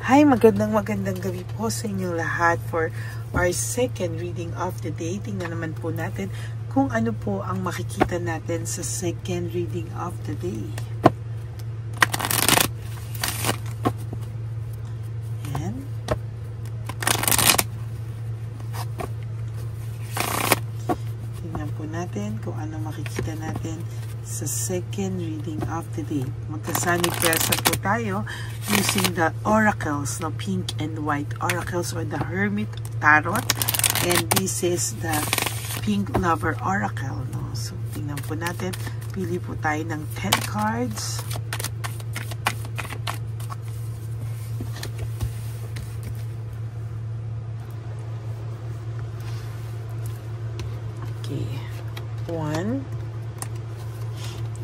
Hi, magandang gabi po sa inyong lahat for our second reading of the day. Tingnan naman po natin kung ano po ang makikita natin sa second reading of the day. Ayan. Tingnan po natin kung ano makikita natin sa second reading of the day. Magkasani pesa po tayo using the oracles, no, pink and white oracles, or the Hermit Tarot, and this is the Pink Lover Oracle, no. So tingnan po natin, pili po tayo ng 10 cards. Okay, 1,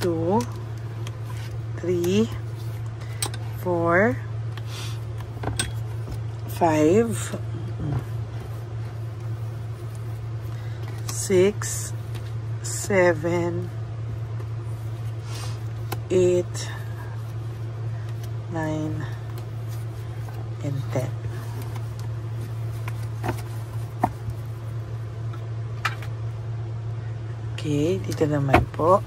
2, 3, 4, 5, 6, 7, 8, 9, and 10. Okay, dito naman po.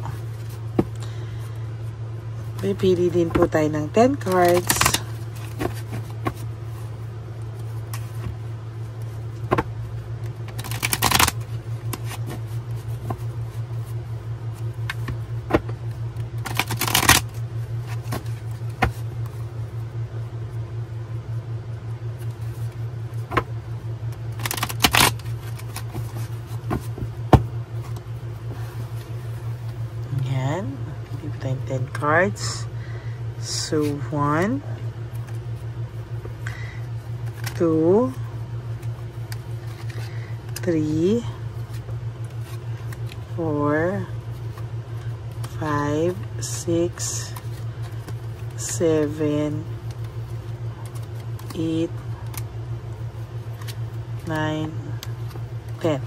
Pipili din po tayo ng 10 cards. Ayan. Pipili po tayo ng 10 cards. So, 1, 2, 3, 4, 5, 6, 7, 8, 9, 10.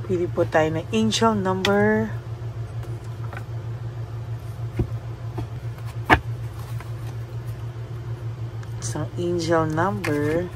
Pili po tayo ng angel number. Isang angel number.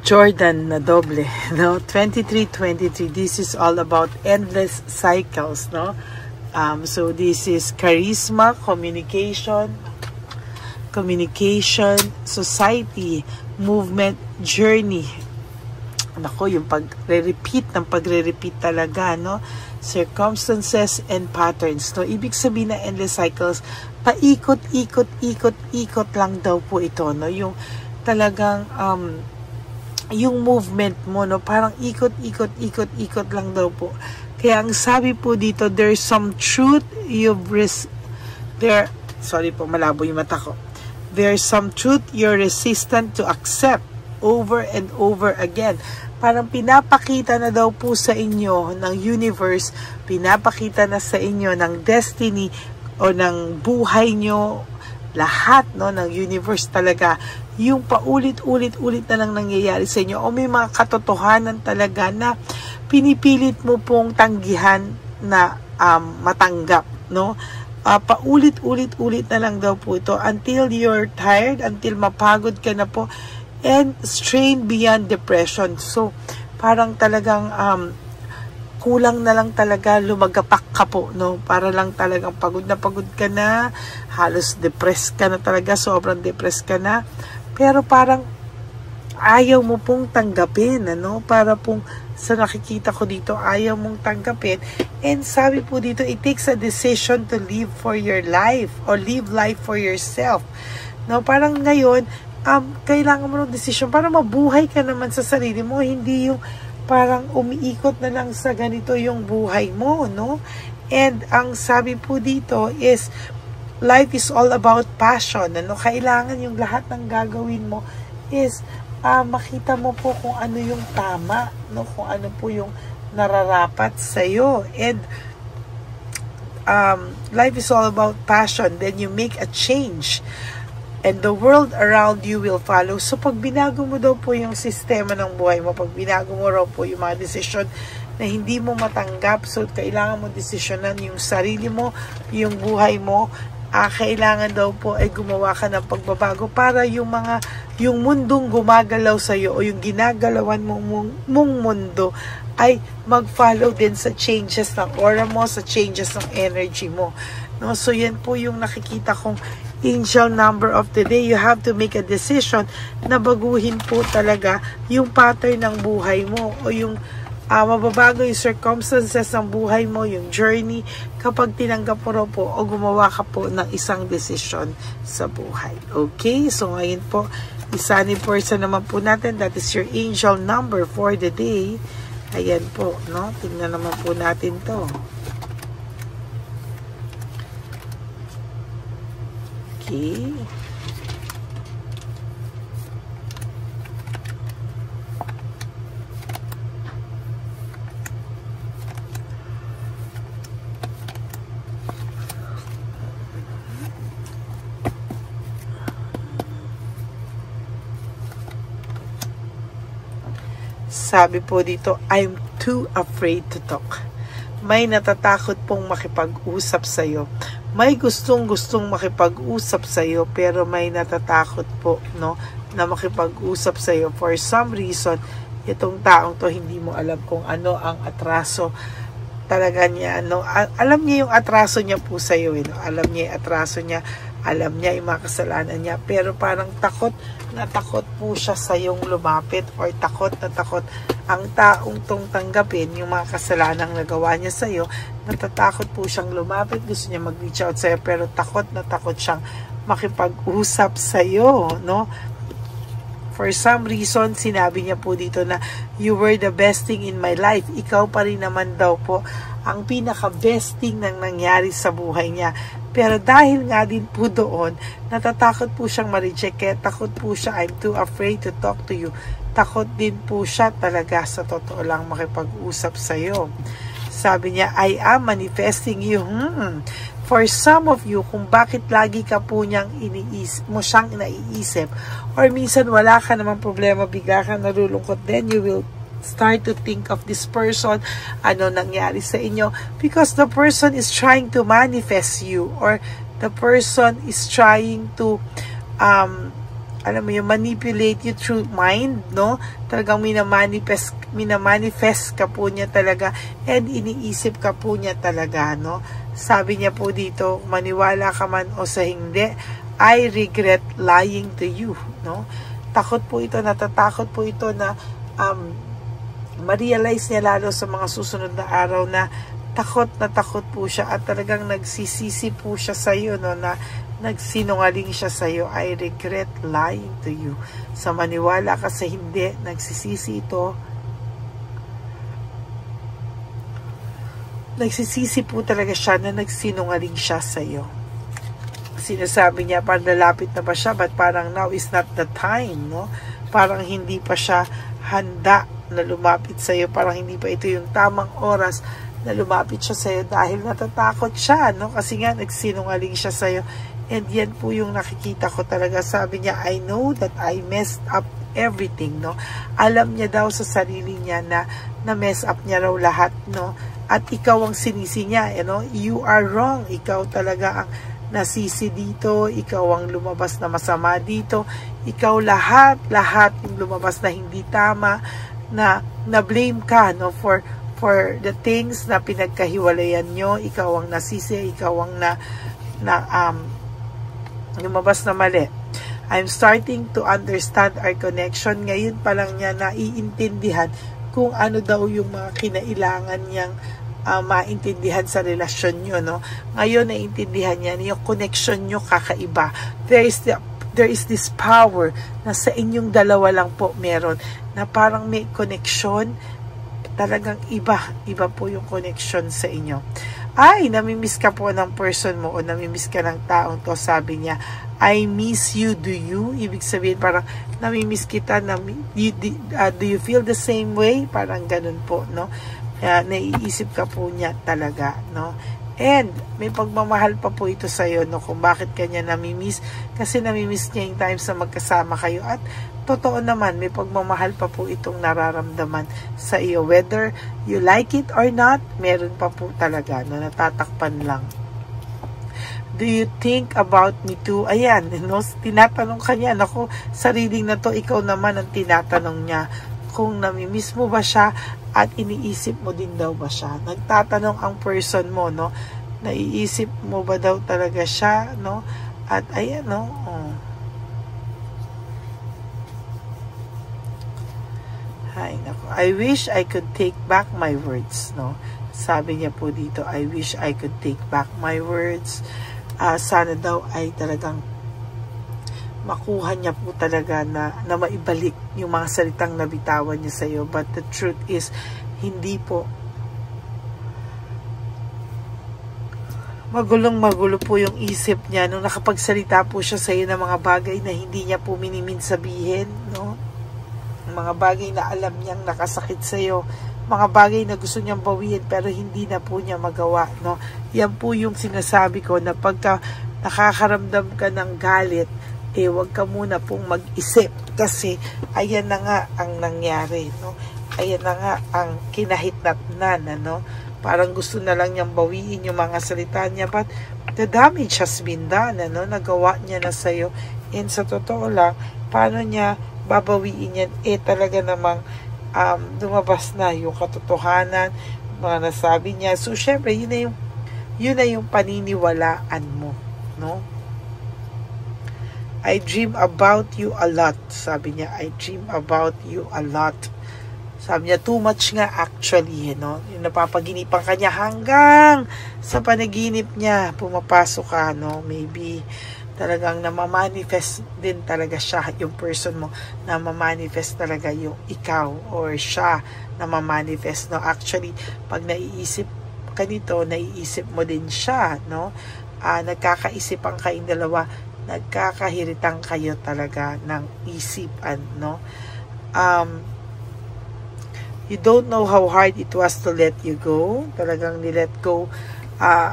Jordan na doble, no? 23-23. This is all about endless cycles, no? So this is charisma, communication, society, movement, journey. Nako, yung pagre-repeat talaga, no? Circumstances and patterns, no? Ibig sabihin na endless cycles, paikot-ikot lang daw po ito, no? Yung talagang yung movement mo, no, parang ikot lang daw po. Kaya ang sabi po dito, there's some truth malabo yung mata ko. There's some truth you're resistant to accept over and over again. Parang pinapakita na daw po sa inyo ng universe, pinapakita na sa inyo ng destiny o ng buhay nyo, lahat, no, ng universe talaga, yung paulit-ulit na lang nangyayari sa inyo, o may mga katotohanan talaga na pinipilit mo pong tanggihan na matanggap, no? Paulit-ulit na lang daw po ito until you're tired, until mapagod ka na po, and strained beyond depression. So parang talagang kulang na lang talaga, lumagapak ka po, no? Para lang talagang pagod ka na, halos depressed ka na talaga, sobrang depressed ka na. Pero parang ayaw mo pong tanggapin, ano? Para pong sa nakikita ko dito, ayaw mong tanggapin. And sabi po dito, it takes a decision to live for your life or live life for yourself. No, parang ngayon, kailangan mo ng decision para mabuhay ka naman sa sarili mo, hindi yung parang umiikot na lang sa ganito yung buhay mo, no? And ang sabi po dito is, life is all about passion. Ano, kailangan yung lahat ng gagawin mo is makita mo po kung ano yung tama, no? Kung ano po yung nararapat sa'yo. And life is all about passion. Then you make a change. And the world around you will follow. So, pag binago mo daw po yung sistema ng buhay mo, pag binago mo raw po yung mga desisyon na hindi mo matanggap, so, kailangan mo desisyonan yung sarili mo, yung buhay mo, kailangan daw po ay gumawa ka ng pagbabago para yung mundong gumagalaw sa iyo o yung ginagalawan mong mundo ay mag-follow din sa changes ng aura mo, sa changes ng energy mo. No? So, yan po yung nakikita kong angel number of the day. You have to make a decision na baguhin po talaga yung pattern ng buhay mo o yung mababago yung circumstances ng buhay mo, yung journey, kapag tinanggap mo raw po o gumawa ka po ng isang desisyon sa buhay. Okay? So, ngayon po, Sunny person naman po natin. That is your angel number for the day. Ayan po, no? Tingnan naman po natin to. Okay. Sabi po dito, I'm too afraid to talk. May natatakot pong makipag-usap sa'yo. May gustong-gustong makipag-usap sa'yo, pero may natatakot po, no, na makipag-usap sa'yo. For some reason, itong taong to, hindi mo alam kung ano ang atraso talaga niya, no? Alam niya yung atraso niya po sa'yo, no? Alam niya yung atraso niya, alam niya yung mga kasalanan niya, pero parang takot po siya sa yung lumapit, or takot ang taong tong tanggapin yung mga kasalanang nagawa niya sa iyo. Natatakot po siyang lumapit, gusto niya mag-reach out sa iyo, pero takot siyang makipag-usap sa iyo, no? For some reason, sinabi niya po dito na you were the best thing in my life. Ikaw pa rin naman daw po ang pinaka-best thing nang nangyari sa buhay niya. Pero dahil nga din po doon, natatakot po siyang ma-reject. Kaya takot po siya, I'm too afraid to talk to you. Takot din po siya talaga sa totoo lang makipag-usap sa iyo. Sabi niya, I am manifesting you. For some of you, kung bakit lagi ka po siyang naiisip, or minsan wala ka namang problema, bigla ka nalulungkot, then you will start to think of this person, ano nangyari sa inyo, because the person is trying to manifest you, or the person is trying to alam mo yung manipulate you through mind, no? Talagang minamanifest ka po niya talaga, and iniisip ka po niya talaga, no? Sabi niya po dito, maniwala ka man o sa hindi, I regret lying to you, no? Takot po ito, natatakot po ito na ma-realize niya lalo sa mga susunod na araw na takot po siya, at talagang nagsisisi po siya sa iyo, no, na nagsinungaling siya sa iyo. I regret lying to you. Sa maniwala ka sa hindi, nagsisisi ito. Nagsisisi po talaga siya na nagsinungaling siya sa iyo. Sinasabi niya, parang lalapit na ba siya, but parang now is not the time, no? Parang hindi pa siya handa na lumapit sa iyo. Parang hindi pa ito yung tamang oras na lumapit siya sa iyo dahil natatakot siya, no? Kasi nga nagsinungaling siya sa iyo. And yan po yung nakikita ko talaga. Sabi niya, I know that I messed up everything, no? Alam niya daw sa sarili niya na mess up niya raw lahat, no? At ikaw ang sinisi niya, you know? You are wrong. Ikaw talaga ang nasisi dito. Ikaw ang lumabas na masama dito. Ikaw lahat yung lumabas na hindi tama, na blame ka, no? For the things na pinagkahiwalayan nyo. Ikaw ang nasisi. Ikaw ang lumabas na mali. I'm starting to understand our connection. Ngayon pa lang niya naiintindihan kung ano daw yung mga kinailangan niyang maintindihan sa relasyon nyo, no? Ngayon naiintindihan niya yung connection nyo kakaiba. There is this power na sa inyong dalawa lang po meron, na parang may connection talagang iba po yung connection sa inyo. ay, namimiss ka po ng person mo o namimiss ka ng taong to, sabi niya, I miss you, do you? Ibig sabihin parang namimiss kita, do you feel the same way? Parang ganun po, no? Naiisip ka po niya talaga, no? And may pagmamahal pa po ito sa'yo, no? Kung bakit kanya namimiss, kasi namimiss niya yung times na magkasama kayo. At totoo naman, may pagmamahal pa po itong nararamdaman sa iyo. Whether you like it or not, meron pa po talaga, no? Natatakpan lang. Do you think about me too? Ayan, no? Tinatanong kanya, naku, sa reading na to, ikaw naman ang tinatanong niya kung namimiss mo ba siya at iniisip mo din daw ba siya. Nagtatanong ang person mo, no? Naiisip mo ba daw talaga siya, no? At ayan, no? Ay, naku. I wish I could take back my words, no? Sabi niya po dito, I wish I could take back my words. Sana daw ay talagang makuha niya po talaga na maibalik yung mga salitang nabitawan niya sa iyo. But the truth is, hindi po. Magulong-magulo po yung isip niya nung nakapagsalita po siya sa iyo ng mga bagay na hindi niya po minimin sabihin, no? Mga bagay na alam niyang nakasakit sa iyo, mga bagay na gusto niyang bawiin pero hindi na po niya magawa, no? Yan po yung sinasabi ko na pagka nakakaramdam ka ng galit, wag ka muna pong mag-isip kasi ayan na nga ang nangyari, no? Ayan na nga ang kinahitnatnan, ano? Parang gusto na lang niyang bawiin yung mga salita niya, but the damage has been done, ano? Nagawa niya na sa'yo. And sa totoo lang, paano niya babawiin yan? Talaga namang lumabas na yung katotohanan, mga nasabi niya. So, syempre, yun na yung paniniwalaan mo, no? I dream about you a lot. Sabi niya, I dream about you a lot. Sabi niya, too much nga actually, no? Yung napapaginipan kanya hanggang sa panaginip niya, pumapasok ka, no? Maybe talagang namamanifest din talaga siya, yung person mo, namamanifest talaga yung ikaw or siya namamanifest, no? Actually, pag naiisip ka nito, naiisip mo din siya, no? Nagkakaisipan kayong dalawa, nagkakahiritang kayo talaga ng isipan, no? You don't know how hard it was to let you go. Talagang ni-let go.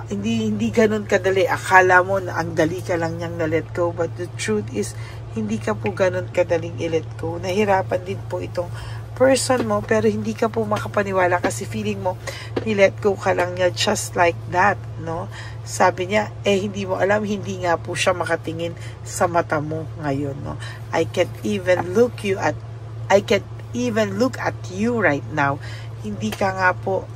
Hindi ganun kadali. Akala mo na ang dali ka lang niyang na-let go, but the truth is, hindi ka po ganun kadaling i-let go. Nahirapan din po itong person mo, pero hindi ka po makapaniwala kasi feeling mo, ni-let go ka lang niya just like that, no? Sabi niya, hindi mo alam, hindi nga po siya makatingin sa mata mo ngayon, no? I can't even look at you right now. Hindi ka nga po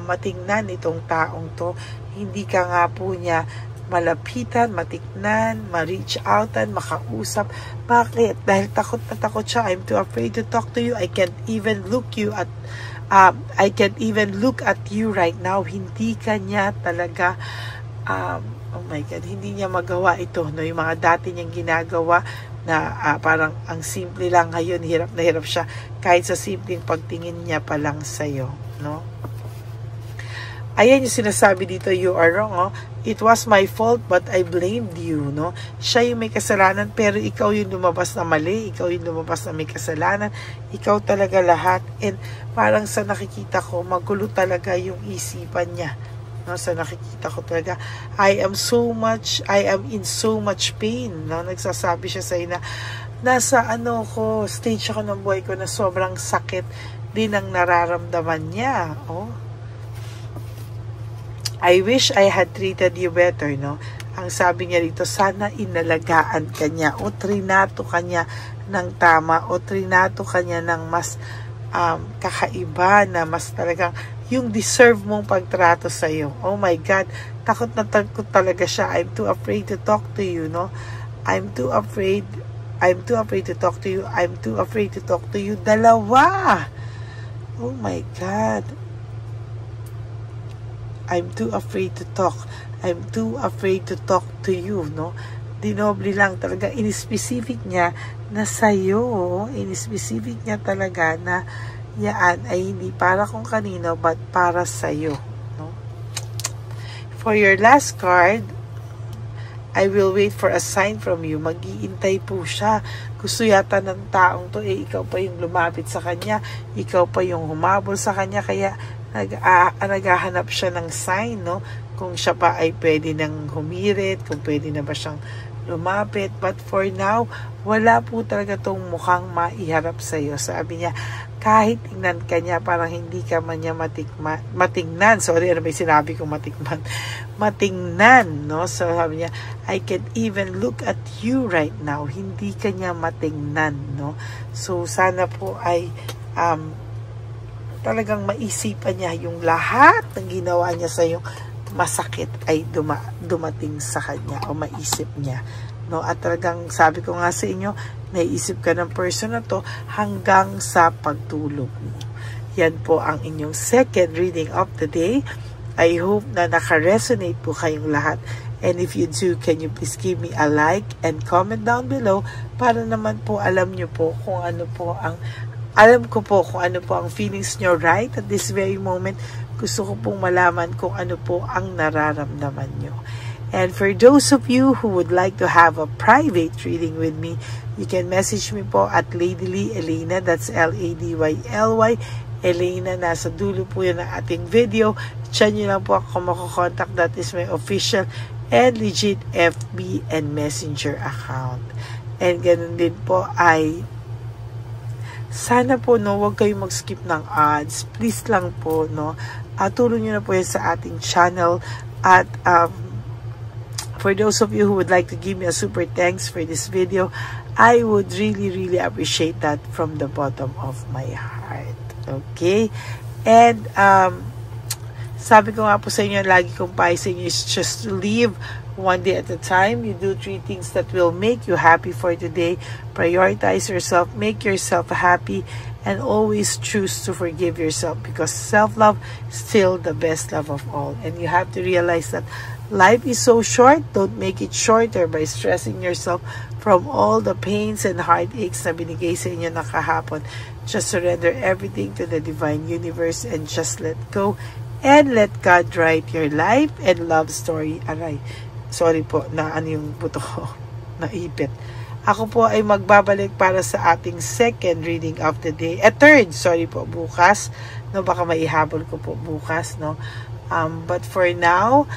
matingnan itong taong to. Hindi ka nga po niya malapitan, matiknan, ma-reach outan, makausap. Bakit? Dahil takot na takot siya. I'm too afraid to talk to you. I can't even look at you right now. Hindi ka niya talaga oh my God, hindi niya magawa ito, no? Yung mga dati niyang ginagawa na parang ang simple lang, ngayon hirap na hirap siya kahit sa simpleng pagtingin niya pa lang sa'yo, no? Ayan yung sinasabi dito, you are wrong, oh. It was my fault but I blamed you, no? Siya yung may kasalanan pero ikaw yung lumabas na mali, ikaw yung lumabas na may kasalanan, ikaw talaga lahat. And parang sa nakikita ko, magulo talaga yung isipan niya, no? Sa nakikita ko talaga, I am in so much pain, no? Nagsasabi siya sa ina, nasa stage ako ng buhay ko na sobrang sakit din ang nararamdaman niya, oh. I wish I had treated you better, no? Ang sabi niya dito, sana inalagaan ka niya o trinato ka niya ng tama o trinato ka niya ng mas kakaiba na mas talagang yung deserve mong pagtrato sa iyo. Oh my God, takot na takot talaga siya. I'm too afraid to talk to you, no? I'm too afraid to talk to you. I'm too afraid to talk to you. Dalawa! Oh my God. I'm too afraid to talk. I'm too afraid to talk to you, no? Dinoble lang talaga. In-specific niya na sa'yo. In-specific niya talaga na yan ay hindi para kung kanino, but para sa'yo, no? For your last card, I will wait for a sign from you. Mag-iintay po siya. Gusto yata ng taong to, ikaw pa yung lumapit sa kanya, ikaw pa yung humabol sa kanya, kaya naghahanap siya ng sign, no? Kung siya pa ay pwede nang humirit, kung pwede na ba siyang lumapit. But for now, wala po talaga tong mukhang maiharap sa'yo. Sabi niya, kahit tingnan ka niya, parang hindi ka man niya matingnan. Sorry, ano ba yung sinabi kong matikman? Matingnan, no? So, sabi niya, I can even look at you right now. Hindi ka niya matingnan, no? So, sana po ay talagang maisipan niya yung lahat ng ginawa niya sa yung masakit ay dumating sa kanya o maisip niya, no? At talagang sabi ko nga sa inyo, naiisip ka ng person na to hanggang sa pagtulog mo. Yan po ang inyong second reading of the day. I hope na naka-resonate po kayong lahat. And if you do, can you please give me a like and comment down below para naman po alam nyo po kung ano po ang feelings nyo right at this very moment. Gusto ko pong malaman kung ano po ang nararamdaman nyo. And for those of you who would like to have a private reading with me, you can message me po at Ladyly Elena. That's Ladyly Elena. Nasa dulo po yun ng ating video. Diyan nyo lang po ako makokontak. That is my official and legit FB and Messenger account. And ganun din po ay sana po, no, huwag kayong mag-skip ng ads. Please lang po, no. Tulong nyo na po yan sa ating channel. At for those of you who would like to give me a super thanks for this video, I would really appreciate that from the bottom of my heart. Okay? And sabi ko nga po sa inyo, lagi kong payo sa inyo is just to live one day at a time. You do 3 things that will make you happy for today. Prioritize yourself, make yourself happy, and always choose to forgive yourself, because self-love is still the best love of all. And you have to realize that life is so short. Don't make it shorter by stressing yourself from all the pains and heartaches na binigay sa inyo na kahapon. Just surrender everything to the divine universe and just let go. And let God write your life and love story. Aray, sorry po, na ano yung buto ko, naipit. Ako po ay magbabalik para sa ating second reading of the day. Third, sorry po, bukas. No, baka maihabol ko po bukas, no. But for now,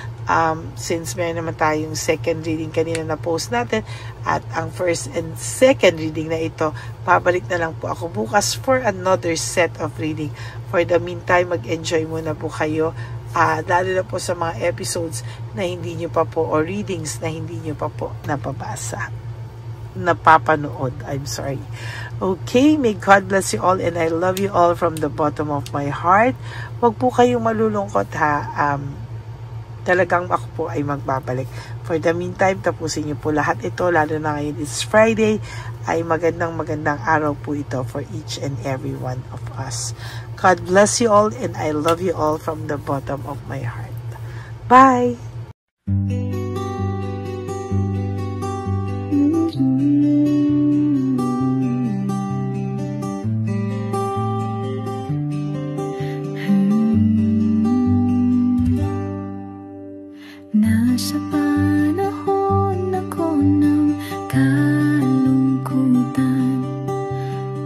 since meron naman tayong second reading kanina na post natin, at ang first and second reading na ito, babalik na lang po ako bukas for another set of reading. For the meantime, mag-enjoy muna po kayo. Lalo na po sa mga episodes na hindi nyo pa po, or readings na hindi nyo pa po napapanood. I'm sorry. Okay, may God bless you all and I love you all from the bottom of my heart. Huwag po kayong malulungkot, ha. Talagang ako po ay magbabalik. For the meantime, tapusin nyo po lahat ito, lalo na ngayon it's Friday, ay magandang araw po ito for each and every one of us. God bless you all and I love you all from the bottom of my heart. Bye! Nasa panahon ako ng kalungkutan,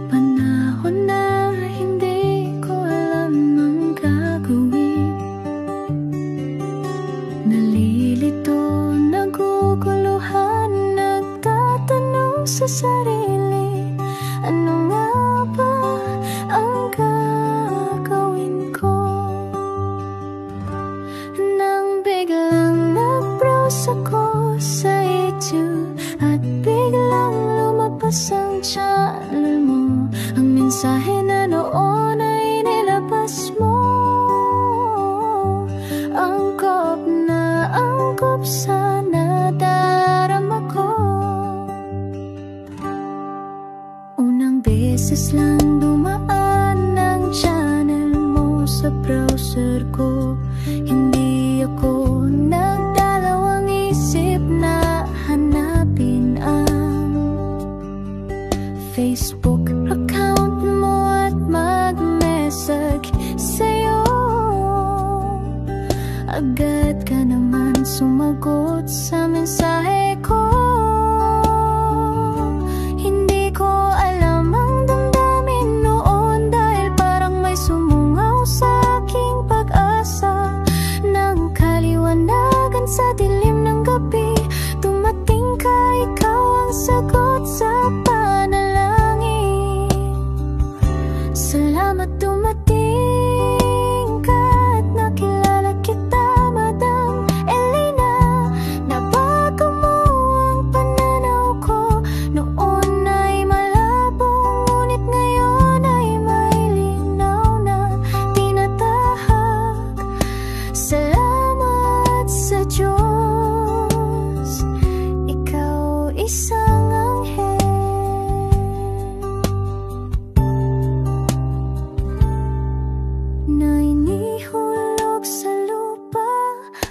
panahon na hindi ko alam ang gagawin. Nalilito, naguguluhan, nagtatanong sa sarili, ano nga ba ang gagawin ko? Nang biglang nag-browse ako sa YouTube at biglang lumabas ang channel mo, ang mensahe na noon ay nilabas mo. Angkop sa nadarama ko. Unang beses lang dumaan ang channel mo sa browser ko, hindi ako nagdalawang isip na hanapin ang Facebook account mo at mag-message sa'yo. Agad ka naman sumagot sa mensahe ko. Hindi ko alam ang damdamin noon, dahil parang may sumungaw sa aking pag-asa. Nang kaliwanagan sa dilim ng gabi, dumating ka, ikaw ang sagot sa panalangin. Salamat dumating ka at nakilala kita, Madam Elena. Nabago mo ang pananaw ko, noon ay malabo, ngunit ngayon ay may linaw na tinatahak. Salamat sa Diyos, ikaw isang anghel. Na inihulog sa lupa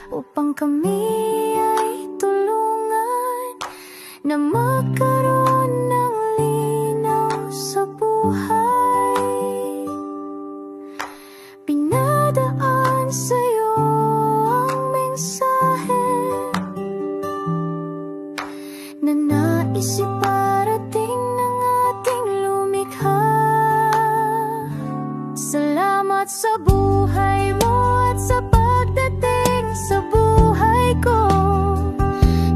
upang kami ay tulungan na magkaroon ng linaw sa buhay. Pinadaan sa'yo ang mensahe na nais iparating ng ating lumikha. Salamat sa buhay mo at sa pagdating sa buhay ko,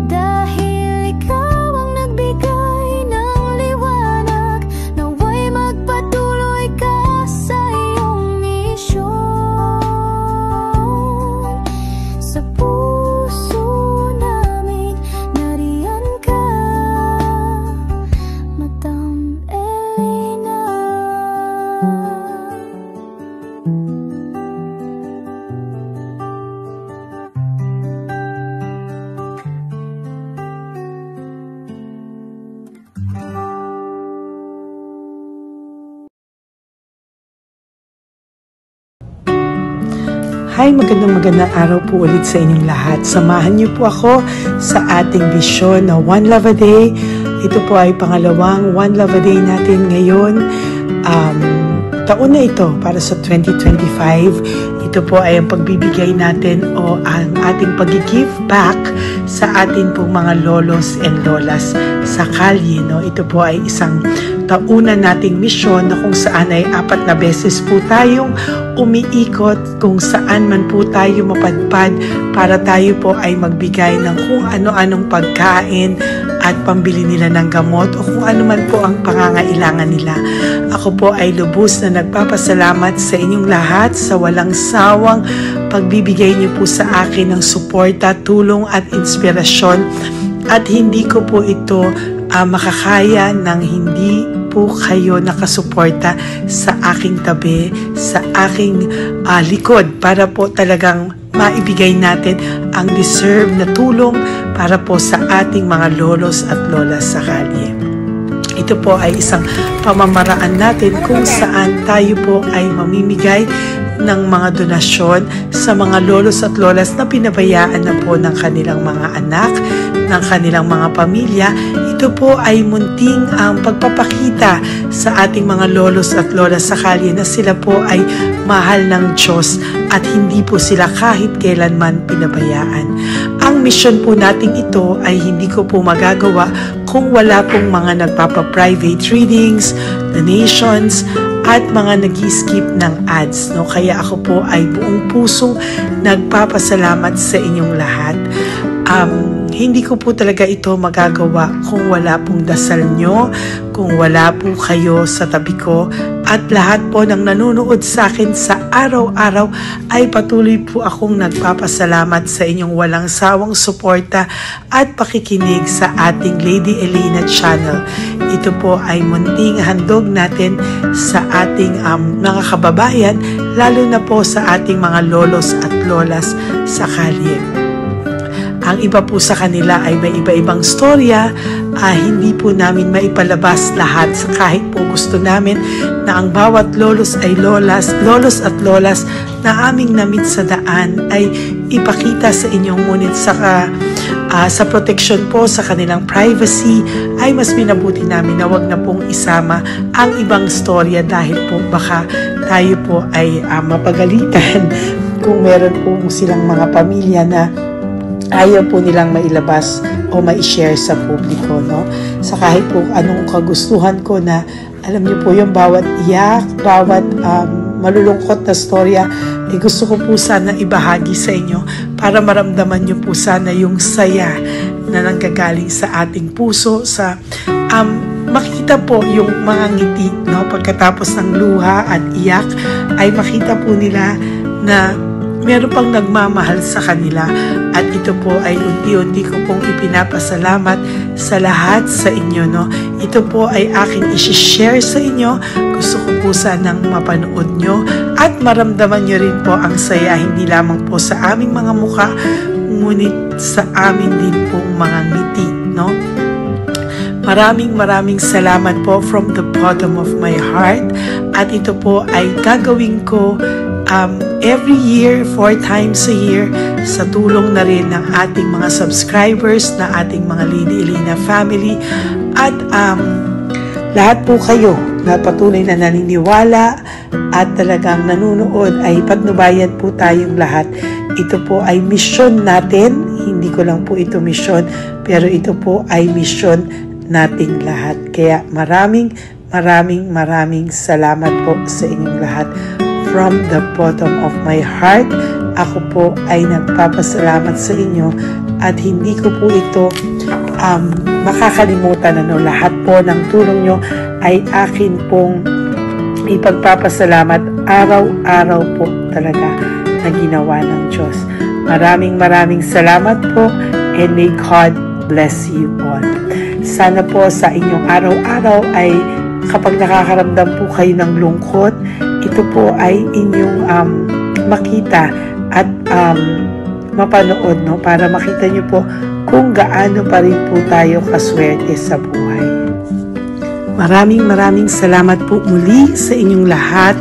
dahil ikaw ang nagbigay ng liwanag. Naway magpatuloy ka sa iyong misyon. Sa puso namin nariyan ka, Madam Elena. Hi, magandang araw po ulit sa inyong lahat. Samahan niyo po ako sa ating vision na One Love a Day. Ito po ay pangalawang One Love a Day natin ngayon. Taon na ito para sa 2025. Ito po ay ang pagbibigay natin o ang ating pag-give back sa atin pong mga lolos and lolas sa kalye. No? Ito po ay isang taunan nating misyon na kung saan ay 4 na beses po tayong umiikot kung saan man po tayo mapadpad para tayo po ay magbigay ng kung ano-anong pagkain at pambili nila ng gamot o kung ano man po ang pangangailangan nila. Ako po ay lubos na nagpapasalamat sa inyong lahat sa walang sawang pagbibigay niyo po sa akin ng suporta, tulong at inspirasyon, at hindi ko po ito makakaya nang hindi po kayo nakasuporta sa aking tabi, sa aking likod, para po talagang maibigay natin ang deserve na tulong para po sa ating mga lolos at lolas sa kalye. Ito po ay isang pamamaraan natin kung saan tayo po ay mamimigay ng mga donasyon sa mga lolos at lolas na pinabayaan na po ng kanilang mga anak, ng kanilang mga pamilya. Ito po ay munting ang pagpapakita sa ating mga lolos at lolas sa kalye na sila po ay mahal ng Diyos at hindi po sila kahit kailanman pinabayaan. Ang mission po nating ito ay hindi ko po magagawa kung wala pong mga nagpapa-private readings, donations, at mga nag-skip ng ads. No? Kaya ako po ay buong pusong nagpapasalamat sa inyong lahat. Hindi ko po talaga ito magagawa kung wala pong dasal nyo, kung wala po kayo sa tabi ko, at lahat po ng nanonood sa akin sa araw-araw ay patuloy po akong nagpapasalamat sa inyong walang sawang suporta at pakikinig sa ating Lady Elena channel. Ito po ay munting handog natin sa ating mga kababayan, lalo na po sa ating mga lolos at lolas sa kalye. Ang iba po sa kanila ay may iba-ibang storya, hindi po namin maipalabas lahat kahit po gusto namin na ang bawat lolos at lolas na aming namit sa daan ay ipakita sa inyong, ngunit sa protection po sa kanilang privacy ay mas minabuti namin na wag na pong isama ang ibang storya dahil po baka tayo po ay mapagalitan kung meron po silang mga pamilya na ayaw po nilang mailabas o ma-share sa publiko, no? Sa kahit po anong kagustuhan ko na, alam niyo po yung bawat iyak, bawat malulungkot na storya, gusto ko po sana ibahagi sa inyo para maramdaman niyo po sana yung saya na nanggagaling sa ating puso, sa makita po yung mga ngiti, no? Pagkatapos ng luha at iyak, ay makita po nila na meron pang nagmamahal sa kanila, at ito po ay unti-unti ko pong ipinapasalamat sa lahat sa inyo, no? Ito po ay aking isi-share sa inyo. Gusto ko po sanang mapanood nyo at maramdaman nyo rin po ang saya, hindi lamang po sa aming mga muka, ngunit sa amin din pong mga ngiti, no? Maraming salamat po from the bottom of my heart, at ito po ay gagawin ko every year, 4 times a year, sa tulong na rin ng ating mga subscribers, na ating mga Lini Elena family, at lahat po kayo na patuloy na naniniwala at talagang nanunood, ay patnubayan po tayong lahat. Ito po ay mission natin, hindi ko lang po ito mission, pero ito po ay mission nating lahat. Kaya maraming salamat po sa inyong lahat. From the bottom of my heart, ako po ay nagpapasalamat sa inyo, at hindi ko po ito makakalimutan. Lahat po ng tulong nyo ay akin pong ipagpapasalamat araw-araw po talaga na ginawa ng Diyos. Maraming salamat po, and may God bless you all. Sana po sa inyong araw-araw ay kapag nakakaramdam po kayo ng lungkot, ito po ay inyong makita at mapanood, no? Para makita nyo po kung gaano pa rin po tayo kaswerte sa buhay. Maraming salamat po muli sa inyong lahat,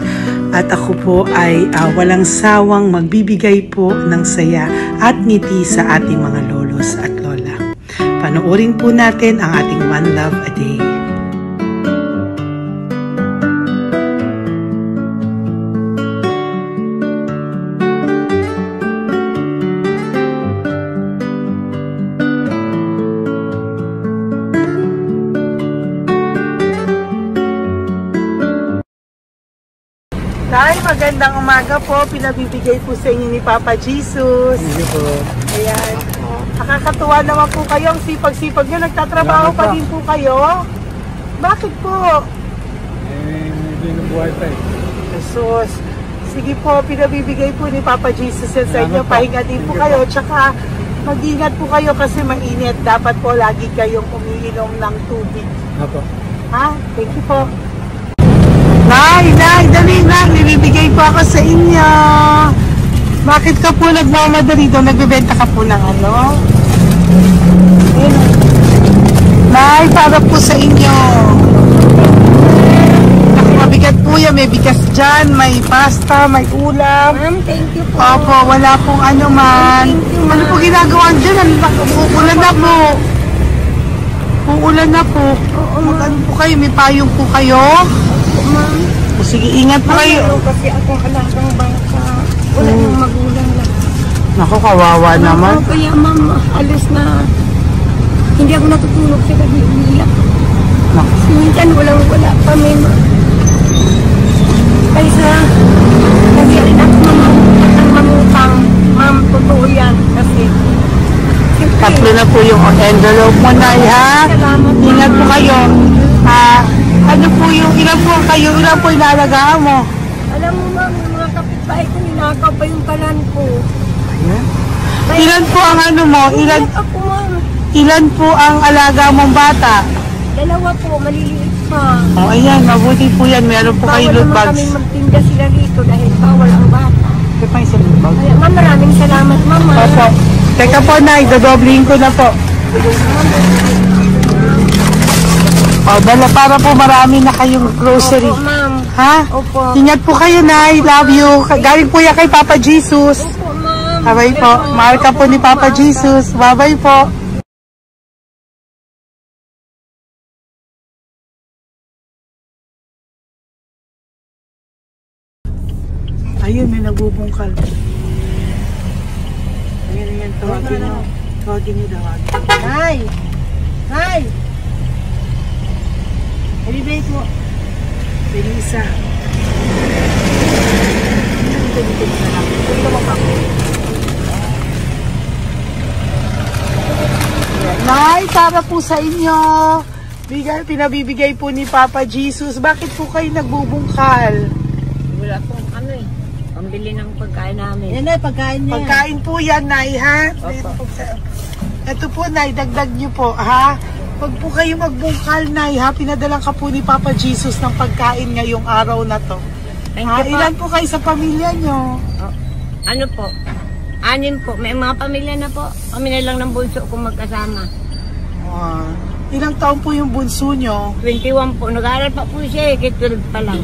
at ako po ay walang sawang magbibigay po ng saya at ngiti sa ating mga lolos at lola. Panoorin po natin ang ating One Love a Day. Nay, magandang umaga po. Pinabibigay po sa inyo ni Papa Jesus. Sige po. Ayan. Nakakatuwa naman po kayo. Ang sipag-sipag nyo. Nagtatrabaho pa din po kayo. Bakit po? Hindi na buhay pa eh. Jesus. Sige po, pinabibigay po ni Papa Jesus yan sa inyo. Pahinga din po kayo. Tsaka mag-ingat po kayo kasi mainit. Dapat po lagi kayong umiinom ng tubig. Apo. Ha? Thank you po. Nay, dali na. Nilibigay po ako sa inyo. Bakit ka po nagmamadali doon? Nagbebenta ka po ng ano? Nay, para po sa inyo. Mabigat po yan. May bigas dyan, may pasta, may ulam. Ma'am, thank you po. Opo, wala pong ano man. Ano po ginagawa dyan? Uulan na po. Uulan na po. Mag-ano po kayo? May payong po kayo? Ma'am. O sige, ingat po kayo. Kasi akong alagang bangka. Wala nang magulang lang. Naku, kawawa naman. Kaya ma'am, alis na. Hindi ako natutulog sa gabi. Umiyak. Minsan wala kami. Kaysa, kasi rin ako mamutang. Ma'am, totoo yan. Kasi, Tatlo na po yung envelope mo, Nay, ha? Ingat po kayo. Ano po yung, ilan po kayo, ilan po inalagaan mo? alam mo ma'am, yung mga kapitbahay ko, ninakaw pa yung kalan ko. Ilan po ang ano mo? Umiyak ako ma'am. Ilan po ang alaga mong bata? 2 po, maliliit pa. O, ayan, mabuti po yan. Meron po kayo loot Bawal naman bags. kami magtinda sila rito dahil bawal ang bata. Ito pa yung sa loot bag. Kaya ma'am, maraming salamat mama. Opo. Teka po, Nay, dodobling ko na po. O, dala para po marami na kayong grocery. Opo ma'am. Ha? Opo. Ingat po kayo, Nay. Love you. Galing po yan kay Papa Jesus. Opo ma'am. Bye-bye po. Mahal ka po ni Papa Jesus. Bye-bye po. Ayun, may nagbubungkal. Ayan. Ayan, tawagin nyo. Tawagin nyo daw. Nay! Nay! Ibibigay po. Belisa. Nay, para po sa inyo. Pinabibigay po ni Papa Jesus. Bakit po kayo nagbubungkal? Wala po kami. Pambili ng pagkain namin. Yan ay, pagkain niya. Pagkain po yan, Nay, ha? Ito po, Nay, dagdag nyo po, ha? Pag po kayo magbungkal, Nay, ha? Pinadalang ka po ni Papa Jesus ng pagkain ngayong araw na to. Ilan po kayo sa pamilya nyo? Oh. Ano po? 6 po. May mga pamilya na po. Kami na lang ng bunso kung magkasama. Ilang taon po yung bunso nyo? 21 po. Nag-aaral pa po siya eh. K-12 pa lang.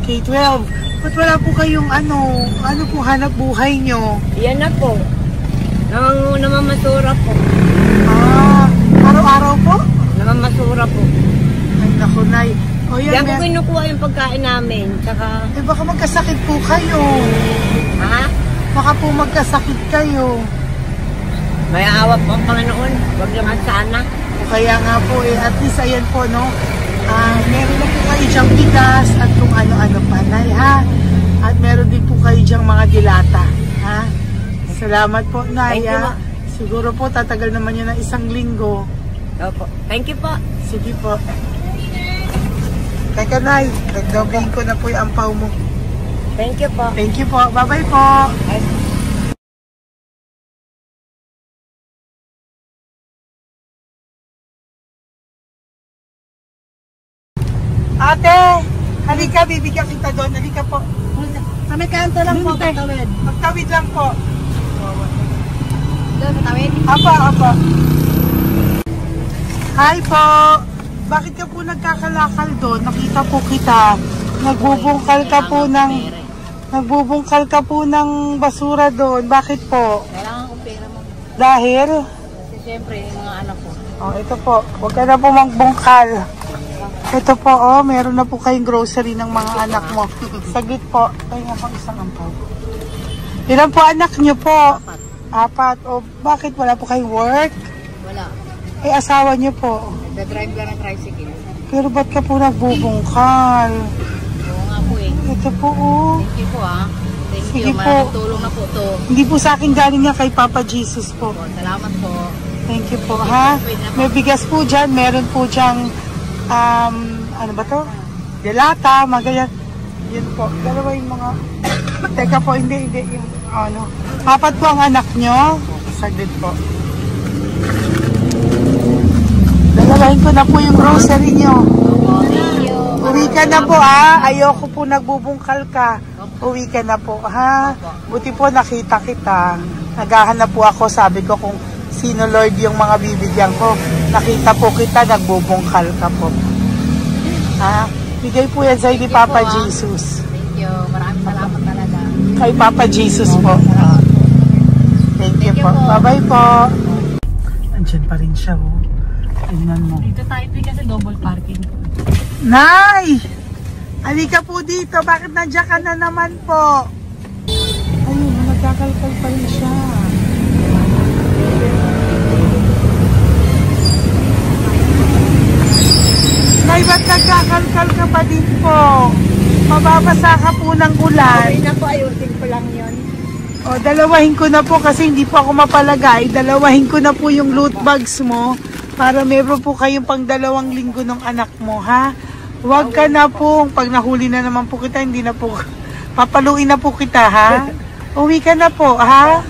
K-12. Ba't wala po kayong ano po hanap buhay nyo? Yan na po. Namamasura po. Araw-araw po? Namamasura po. Ay, naku, Nay. O yan, Diyan po kinukuha yung pagkain namin. Saka... baka magkasakit po kayo. Ha? Baka po magkasakit kayo. May awa po ang Panginoon. Huwag naman sana. Kaya nga po at least ayan po, no? Meron na po kayo dyang bigas at kung ano-ano pa, Nay, ha? At meron din po kayo dyang mga dilata, ha? Salamat po, Nay, ha? Siguro po tatagal naman yun ng 1 linggo. Opo. Thank you po. Sige po. Teka, Nay, nagdobling ko na po yung ampaw mo. Thank you po. Thank you po. Bye-bye po. Ate, halika, bibigyan kita doon. Halika po. Sa may kanto lang po, patawid. Magtawid lang po. Doon, patawid? Apa. Hi po. Bakit ka po nagkakalakal doon? Nakita po kita. Nagbubungkal ka po ng basura doon. Bakit po? Kailangan kong pera mo. Dahil? Kasi siyempre, yung mga anak ko. Ito po. Huwag ka na po magbungkal. Ito po, meron na po kayong grocery ng mga anak mo. Saglit po. Ay nga pang isang ampaw. Ilan po anak nyo po? 4. O bakit wala po kayong work? Wala. Asawa nyo po? Nagdadrive lang ng tricycle. Pero ba't ka po nagbubungkal? Oo nga po eh. Ito po, Thank you po Thank Sige you. po. Maraming tulong na po to. Hindi po sa akin galing nga kay Papa Jesus po. Salamat po. Thank you po, ha? May bigas po dyan. Meron po dyang, ano ba to? Delata, magayan. Yan po. Dalawa yung mga... Teka po, hindi. Yung, 4 po ang anak nyo. Saglit po. Dalawahin ko na po yung grocery nyo. Uwi ka na po, ha? Ayoko po nagbubungkal ka. Uwi ka na po, ha? Buti po nakita kita. Naghahanap po ako, sabi ko kung sino Lord yung mga bibigyan ko. Nakita po kita, nagbubungkal ka po. Ha? Bigay po yan sa'yo ni Papa Jesus. Thank you. Maraming salamat talaga. Kay Papa Jesus po. Thank you po. Bye-bye po. Andiyan pa rin siya, oh. Tingnan mo. Dito tayo kasi double parking. Nay! Halika po dito. Bakit nandiyan ka na naman po? Ayun, nagkakalkal pa rin siya. Nay, ba't nagkakalkal ka pa din po? Mababasa ka po ng ulan. Okay na po, ayusin ko lang yun. Dalawahin ko na po kasi hindi po ako mapalagay. Dalawahin ko na po yung loot bags mo para meron po kayong pang 2 linggo ng anak mo, ha? Huwag ka na po. Pag nahuli na naman po kita, hindi na po. Papaluin na po kita, ha? Uwi ka na po, ha?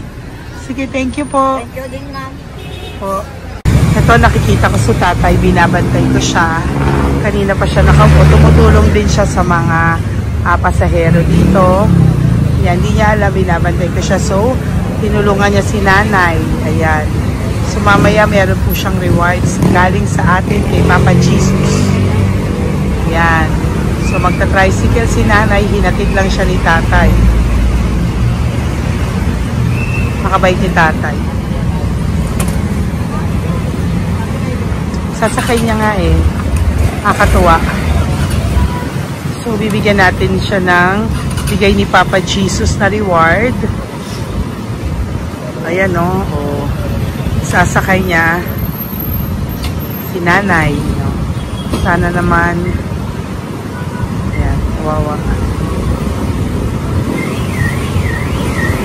Sige, thank you po. Thank you din, ma'am. Po. Ito, nakikita ko sa tatay. Binabantay ko siya. Kanina pa siya nakaupo. Tumutulong din siya sa mga pasahero dito. Yan, hindi niya alam. Binabantay ko siya. So, tinulungan niya si nanay. Ayan. So, mamaya meron po siyang rewards galing sa atin kay Papa Jesus. Yan. So, magta-tricycle si nanay. Hinatid lang siya ni tatay. Makabait ni tatay. Sasakay niya nga eh. Nakakatuwa. So, bibigyan natin siya ng bigay ni Papa Jesus na reward. Ayan, no? O, sasakay niya si nanay. No? Sana naman. Ayan, kawawa.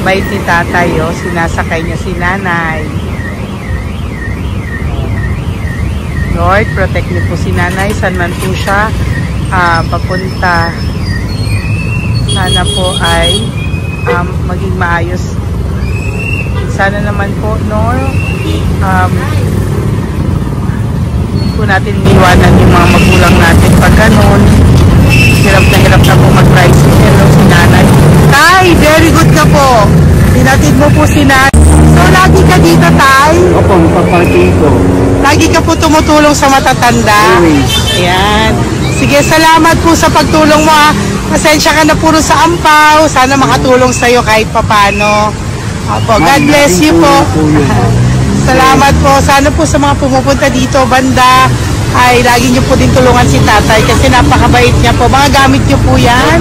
Bait ni tatay, oh. Sinasakay niya si nanay. Lord, protect niyo po si nanay. Saan man po siya papunta. Sana po ay maging maayos. Sana naman po, no, hindi po natin iwanan yung mga magulang natin pag ganun. Hirap na po mag-tricycle, no, si nanay. Tay, very good ka po. Pinatid mo po si nanay. So, lagi ka dito, tay? Opo, magpaparking ko. Lagi ka po tumutulong sa matatanda? Ayan. Sige, salamat po sa pagtulong mo, ha. Pasensya ka na puro sa ampaw. Sana makatulong sa'yo kahit papano. Opo, God bless you po. Salamat po. Sana po sa mga pumupunta dito, banda, ay lagi niyo po din tulungan si tatay kasi napakabait niya po. Mga gamit niyo po yan.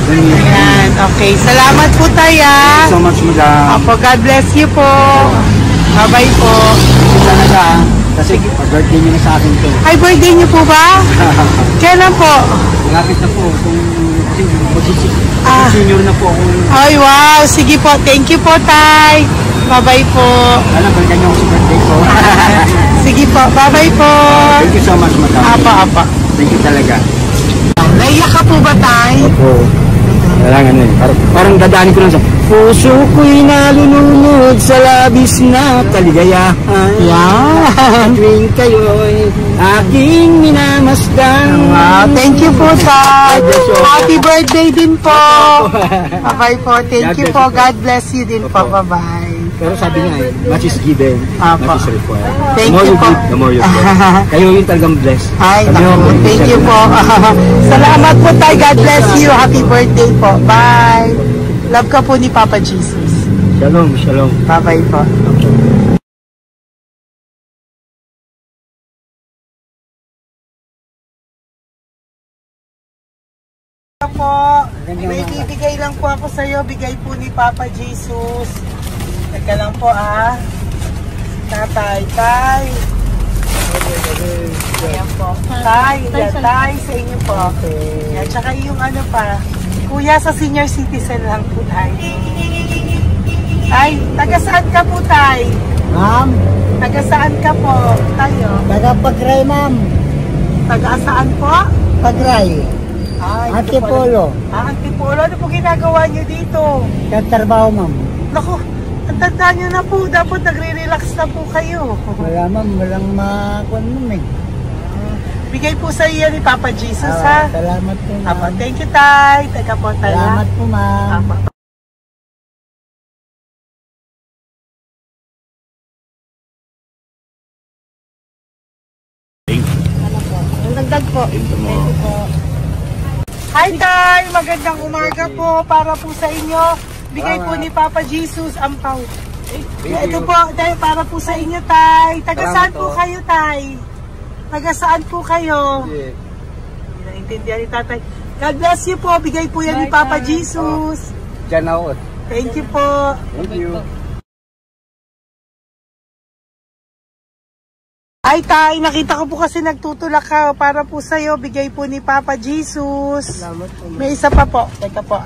Ayan, okay. Salamat po, Taya. So much, madam. Opo, God bless you po. Bye-bye po. Talaga, kasi pag-birthday niyo na sa akin to. Ay, birthday niyo po ba? Kailan po? Malapit na po. Senior na po ako. Ay, wow. Sige po. Thank you po, Tay. Bye-bye po. Alam, balikan niyo ako sa birthday ko. Sige po. Bye-bye po. Thank you so much, madam. Apa. Thank you talaga. Naiyak ka po ba, Tay? Opo. Kailangan eh. Parang dadaanin ko lang sa puso ko'y nalulunod sa labis na kaligayahan. Yan. Tuwing kayo'y aking minamasdan. Wow, thank you po, Tay. Happy birthday din po. Bye-bye po. Thank you po. God bless you din po. Bye-bye. Pero sabi niya eh, much is given, much is required. Thank The more you you po. give, the more you get. Kayo yung talagang blessed. Ay, naku. Thank you po. Salamat po, Tay. God bless you. Happy birthday po. Bye. Love ka po ni Papa Jesus. Shalom, shalom. Bye-bye po. Po, may bibigay lang po ako sa iyo. Bigay po ni Papa Jesus. Teka lang po, Tatay, Tay. Ayan po. Tay, Tay, sa inyo po. Ayan, tsaka yung ano pa. Kuya, sa senior citizen lang po, Tay. Tay, taga saan ka po, Tay? Ma'am, Taga saan ka po, tayo? taga Pagray, ma'am. Taga saan po? Pagray. Ay, Antipolo. Antipolo. Ano po ginagawa nyo dito? Katrabaho, ma'am. Naku, ang tanda nyo na po. Dapat nagre-relax na po kayo. Wala, ma'am. Walang makuan, ma'am eh. Bigay po sa iyo ni Papa Jesus, ha? Salamat po, Apo, ma'am. thank you, Tay. Teka po, Tay. Salamat po, ma'am. Apo. Nagdag po. Thank you po. Hi, Tay! Magandang umaga po para po sa inyo. Bigay po ni Papa Jesus ang pau. Ito po, Tay, para po sa inyo, Tay. Taga saan po kayo, Tay? Taga saan po kayo? Hindi naintindihan ni Tatay. God bless you po. Bigay po yan ni Papa Jesus. Diyan ako. Thank you po. Thank you. Ay, Tay, nakita ko po kasi nagtutulak ka para po sa'yo. Bigay po ni Papa Jesus. Salamat po, ma'am. May isa pa po. Teka po,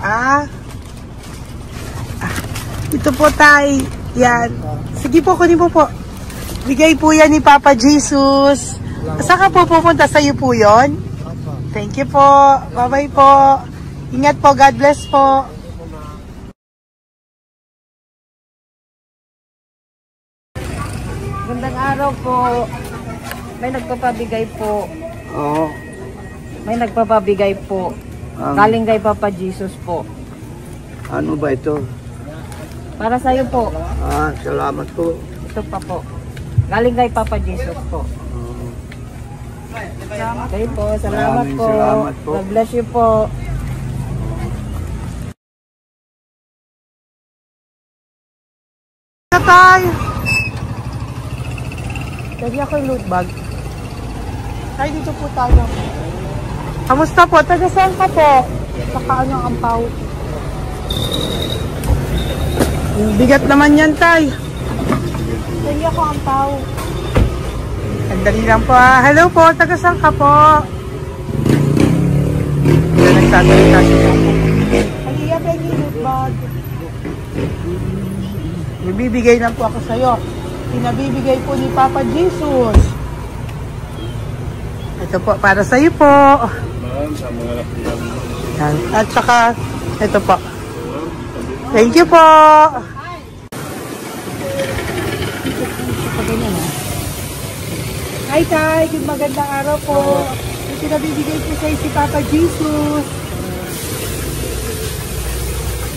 Ito po, Tay. Yan. Sige po, kunin po po. Bigay po yan ni Papa Jesus. Saan ka po pupunta? Sa'yo po yun? Thank you po. Bye-bye po. Ingat po. God bless po. Gandang araw po. May nagpapabigay po. Oo. May nagpapabigay po. Galing kay Papa Jesus po. Ano ba ito? Para sa iyo po. Salamat po. Ito pa po. Galing kay Papa Jesus po. Okay po. Salamat Maraming po. salamat po. God bless you po. Tay! Lagi ako yung loot bag. Tay, dito po tayo. Kamusta po? Taga saan ka po? Saka ano ang ampaw? Bigat naman yan, Tay. Kaya ko ang tao. Sandali lang po ah. Hello po, taga saan ka po? Yan, nagsasalita siya. Halika, Penny, bag. Ibibigay lang po ako sa'yo. Pinabibigay po ni Papa Jesus. Ito po, para sa'yo po. Yan. At saka, ito po. Thank you po. Hi, Tay. Good magandang araw po. Yung pinabibigay po sa'yo si Papa Jesus.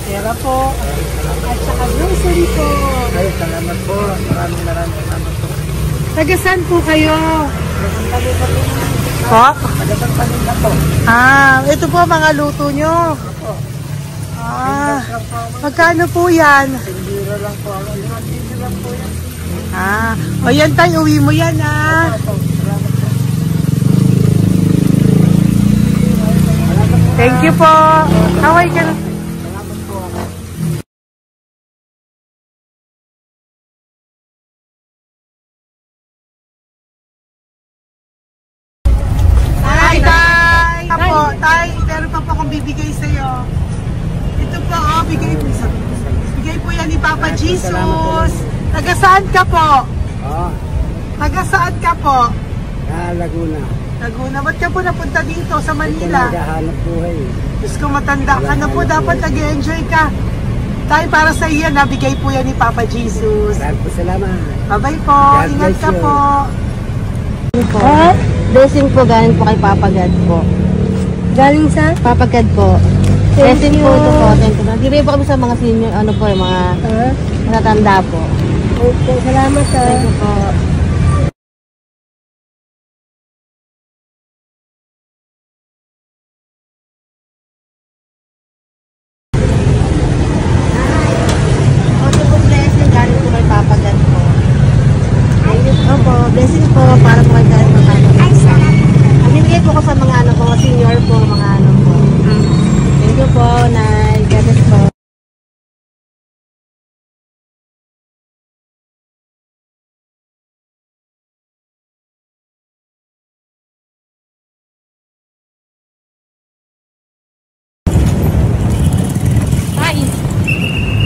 Pera po. At saka grocery po. Ay, salamat po. Maraming salamat po. Taga-saan po kayo? Po? Taga-Panin na po. Ito po mga luto nyo. Magkano po yan? Biro lang po. Biro lang po yan. O yan tayo, uwi mo yan Thank you po. Kaway ka na. Hi, Tay! Tay, meron pa po akong bibigay sa'yo. Ito po, bigay po yan ni Papa Jesus. Taga saan ka po? Taga saan ka po? Laguna. Laguna. Ba't ka po napunta dito sa Manila? Naghahanap buhay. Diyos ko, matanda ka na po. Dapat nag-enjoy ka. Tayo para sa iyo, nabigay po yan ni Papa Jesus. Maraming po salamat. Bye-bye po. God Ingat bless ka you. po. Blessing po galing po kay Papa God po. Galing sa? Papa God po. Blessing po ito po. Thank you. Nagbibigay po kami sa mga senior, ano po, yung mga matatanda po. Okay, salamat sir. Thank you po. Ito po blessing galing po kay Papa God po. Opo, blessing po para po kay galing po tayo. Ay, salamat. Nagbibigay po ko sa mga ano po, senior po, mga ano po. Thank you po, Nay. God bless po.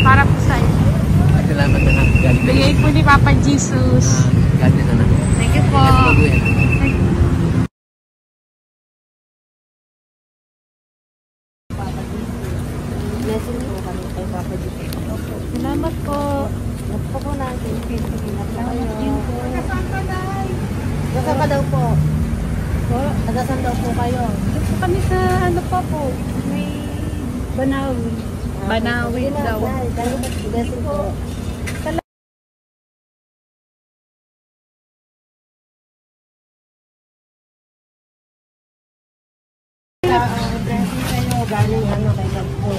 Para po sa iyo. Salamat na lang. Bigay po ni Papa Jesus. God bless na. Thank you po. Blessing po kami kay Papa Jesus. Salamat po. Napaka po natin. Salamat din po. Nasaan ka daw po? Nasaan daw po kayo? Dito kami sa ano pa po, may Banawi. Banawi daw. Blessing po. Blessing kayo. Galing ano kay God po.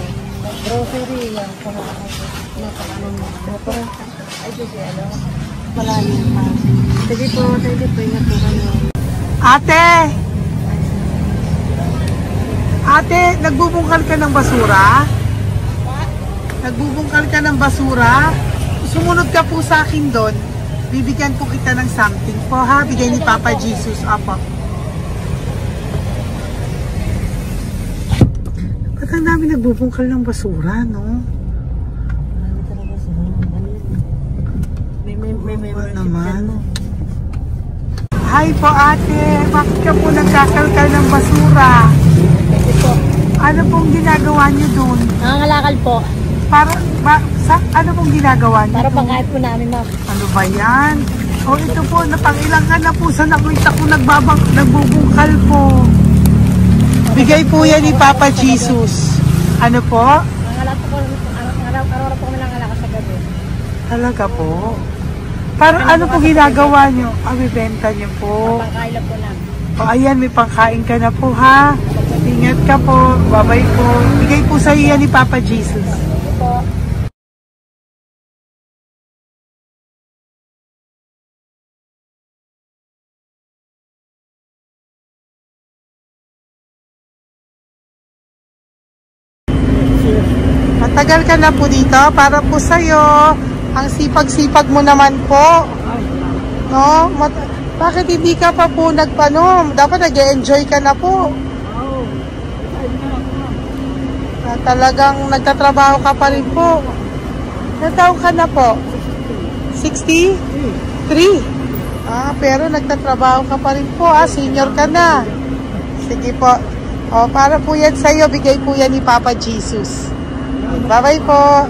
Grocery yan. Napakano mo. Motor. Ay, kasi ano. Malalim pa. Sige po. Thank you po. Ingat po kayo. Ate! Ate, nagbubungkal ka ng basura? Nagbubungkal ka ng basura? Sumunod ka po sa akin doon. Bibigyan po kita ng something po ha. Bigay ni Papa Jesus. Apo. Ba't ang dami nagbubungkal ng basura, no? Marami talaga sila. May Ano naman? Hi po ate. Bakit ka po nagkakalkal ng basura? Ano pong ginagawa niyo doon? Nangangalakal po. Ano pong ginagawa niyo? Para pangkait po namin, ma'am. Ano ba yan? O ito po, napangilang ka na po sa nakita ko nagbubungkal po. Bigay po yan ni Papa Jesus. Ano po? Nangangalakal po araw-araw po kami nangangalakal sa gabi. Talaga po? Parang ano po ginagawa niyo? Bibenta niyo po. Pangkain lang po namin. O ayan, may pangkain ka na po ha. Ingat ka po. Bye-bye po. Bigay po sa iyo yan ni Papa Jesus. Po. Matagal ka na po dito para po sa'yo. Ang sipag-sipag mo naman po. No? Bakit hindi ka pa po nagpanom? Dapat nag-enjoy ka na po. Na talagang nagtatrabaho ka pa rin po. Ilang taon ka na po? 63? Pero nagtatrabaho ka pa rin po. Senior ka na. Sige po. Para po yan sa'yo. Bigay po yan ni Papa Jesus. Bye-bye po.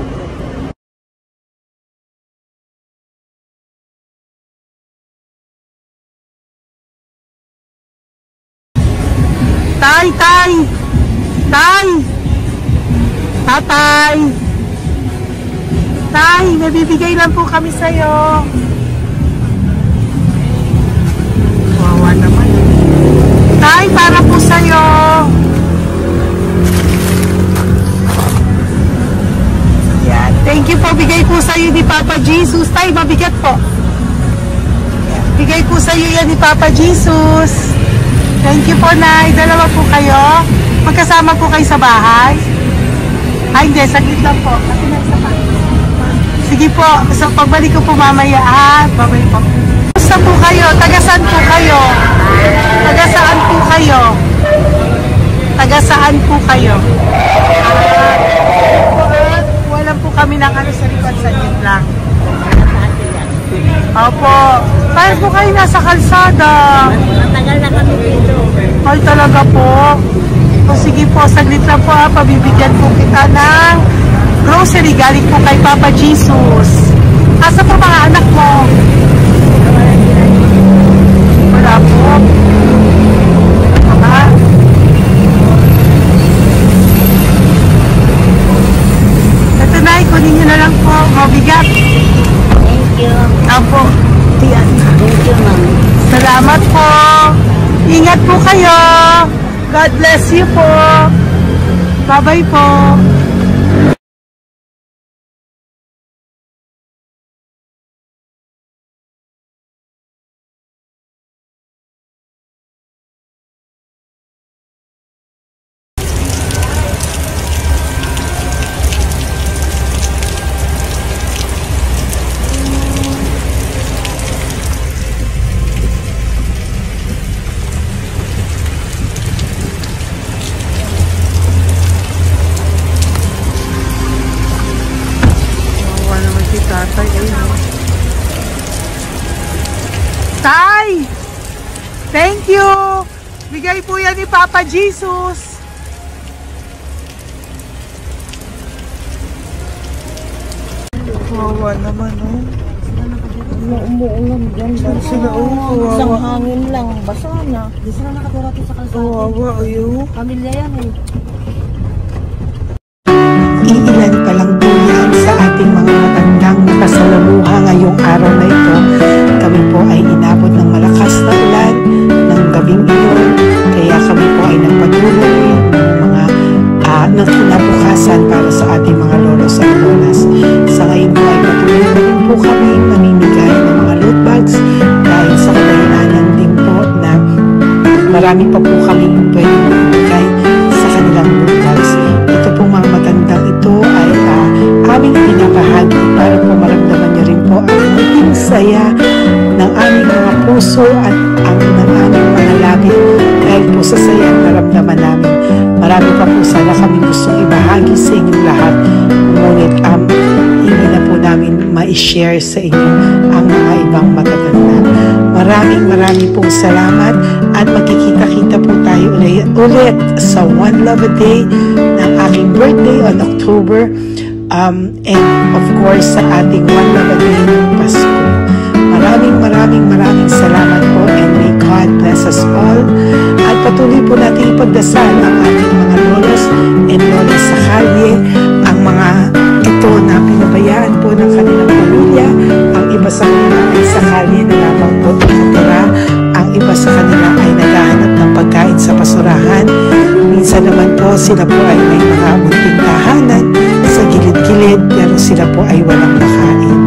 Tay! Tatay! Tay, may bibigay lang po kami sa'yo. Wawa naman. Tay, para po sa'yo. Yan. Thank you po. Bigay po sa'yo ni Papa Jesus. Tay, mabigat po. Bigay po sa'yo yan ni Papa Jesus. Thank you po, Nay. Dalawa po kayo. Magkasama po kayo sa bahay. Hindi. Saglit lang po. Sige po. So, pagbalik ko po mamaya, Babay po. Basta po kayo? Taga-saan po kayo? Taga-saan po kayo? Taga-saan po kayo? Wala po kami ng sa likod. Saglit lang. Opo. Tayo po kayo nasa kalsada. Matagal na kami dito. Ay, talaga po. O sige po, saglit lang po pabibigyan po kita ng grocery galing po kay Papa Jesus. Asa po mga anak mo? Wala po. Ito na, kunin nyo na lang po. Mabigat. Thank you. Apo. Tiyan. Thank you, ma'am. Salamat po. Ingat po kayo. God bless you po. Bye-bye po. Tay! Thank you! Bigay po yan ni Papa Jesus. Wawa naman, oh. Umuulan dyan. Sila, oh. Isang hangin lang. Basa na. Di sila nakatira sa kalsada. Wawa, oh. Pamilya yan eh. Iilan pa lang po yan sa ating mga matandang nakasalamuha ngayong araw na ito. Kami po ay inabot ng malakas na ulan ng gabing iyon. Kaya kami po ay nagpatuloy ng mga ng kinabukasan para sa ating mga lolos at lolas. Sa ngayon po ay patuloy na rin po kami mamimigay ng mga loot bags dahil sa kadahilanan din po na marami pa po kami pwedeng mamimigay sa kanilang loot bags. Ito pong mga matandang ito ay aming pinapahagi para po maramdaman niyo rin po ang maging saya ng aming mga puso at ang ng aming mga labi dahil po sa saya ang naramdaman namin. Marami pa po sana kami gustong ibahagi sa inyong lahat, ngunit hindi na po namin ma-share sa inyo ang mga ibang matatanda. Maraming pong salamat at magkikita-kita po tayo ulit sa One Love a Day ng aking birthday on October and of course sa ating One Love a Day ng Pasko. Maraming salamat po and may God bless us all. At patuloy po natin ipagdasal ang ating mga lolos and lolas sa kalye, ang mga ito na pinabayaan po ng kanilang pamilya. Ang iba sa kanila ay sa kalye na lamang po nakatira. Ang iba sa kanila ay naghahanap ng pagkain sa basurahan. Minsan naman po sila po ay may mga munting tahanan sa gilid-gilid pero sila po ay walang makain.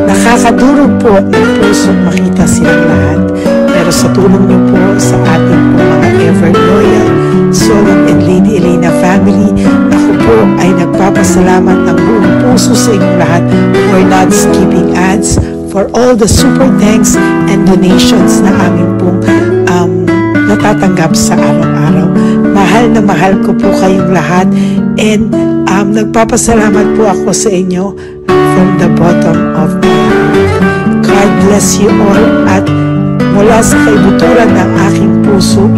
Nakakadurog po ng puso makita silang lahat. Pero sa tulong niyo po sa ating po mga ever loyal Solon and Lady Elena family. Ako po ay nagpapasalamat ng buong puso sa inyong lahat for not skipping ads, for all the super thanks and donations na amin pong natatanggap sa araw-araw. Mahal na mahal ko po kayong lahat, and nagpapasalamat po ako sa inyo from the bottom of my heart. God bless you all, at mula sa kaibuturan ng aking puso,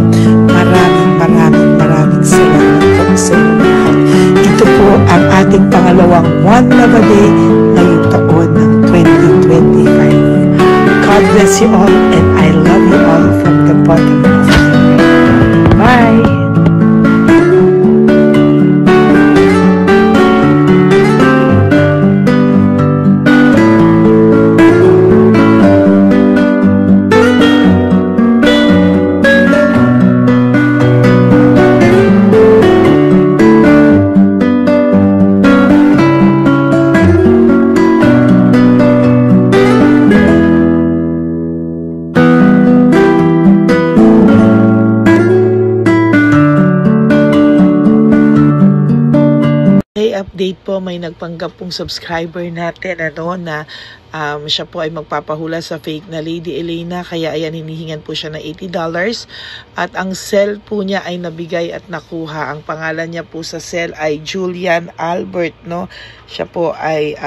maraming salamat po sa inyo lahat. Ito po ang ating pangalawang One Love a Day ngayong taon ng 2025. God bless you all, and I love you all from the bottom of my heart. Bye! Update po, may nagpanggap pong subscriber natin na siya po ay magpapahula sa fake na Lady Elena, kaya ayan, hinihingan po siya ng $80, at ang cell po niya ay nabigay at nakuha. Ang pangalan niya po sa cell ay Julian Albert, no? Siya po ay